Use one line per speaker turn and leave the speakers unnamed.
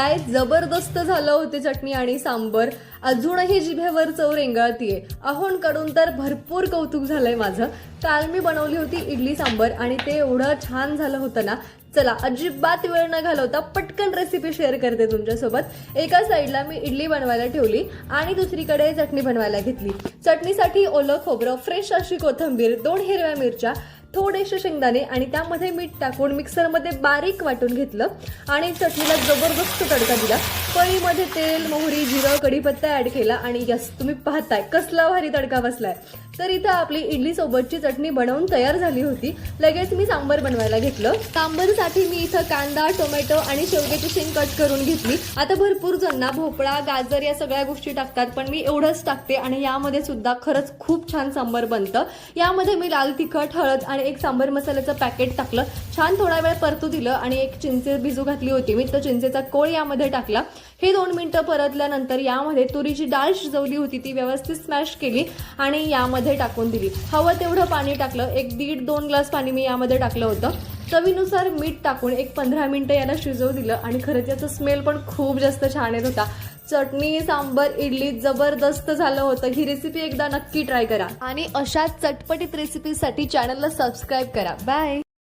काय जबरदस्त झालं होते चटणी आणि सांबर. अजूनही जिभेवर चव रेंगाळतीये. अहोंकडून तर भरपूर कौतुक झालंय माझं. काल मी बनवली होती इडली सांबर आणि ते एवढं छान झालं होतं ना. चला अजिबात वेळ न घालवता पटकन रेसिपी शेअर करते तुमच्यासोबत. एका साईडला मी इडली बनवायला ठेवली आणि दुसरीकडे चटणी बनवायला घेतली. चटणीसाठी ओलं खोबरं, फ्रेश अशी कोथिंबीर, 2 हिरव्या मिरच्या, थोडेसे शेंगदाणे आणि त्यामध्ये मीठ टाकून मिक्सरमध्ये बारीक वाटून घेतलं आणि चटणीला जबरदस्त तडका दिला. कढईमध्ये तेल, मोहरी, जिरं, कढीपत्ता ऍड केला आणि यस, तुम्ही पाहताय कसला भारी तडका बसलाय. तर इथं आपली इडली सोबतची चटणी बनवून तयार झाली होती. लगेच मी सांबर बनवायला घेतलं. सांबरसाठी मी इथं कांदा, टोमॅटो आणि शेवग्याची शेंग कट करून घेतली. आता भरपूर जण भोपळा, गाजर या सगळ्या गोष्टी टाकतात, पण मी एवढंच टाकते आणि यामध्ये सुद्धा खरंच खूप छान सांबर बनतं. यामध्ये मी लाल तिखट, हळद आणि एक सांबर मसाल्याचं पॅकेट टाकलं. छान थोडा वेळ परतू दिलं आणि एक चिंचे भिजू घातली होती मी, तर चिंचेचा कोळ यामध्ये टाकला. हे 2 मिनिटं परतल्यानंतर यामध्ये तुरीची डाळ शिजवली होती ती व्यवस्थित स्मॅश केली आणि यामध्ये टाकून दिली. हवं तेवढं पाणी टाकलं. 1-1.5-2 ग्लास पाणी मी यामध्ये टाकलं होतं. चवीनुसार मीठ टाकून एक 15 मिनिटं याला शिजवू दिलं आणि खरंच याचा स्मेल पण खूप जास्त छान येत होता. चटणी, सांबर, इडली जबरदस्त झालं होतं. ही रेसिपी एकदा नक्की ट्राय करा आणि अशाच चटपटीत रेसिपीसाठी चॅनलला सबस्क्राईब करा. बाय.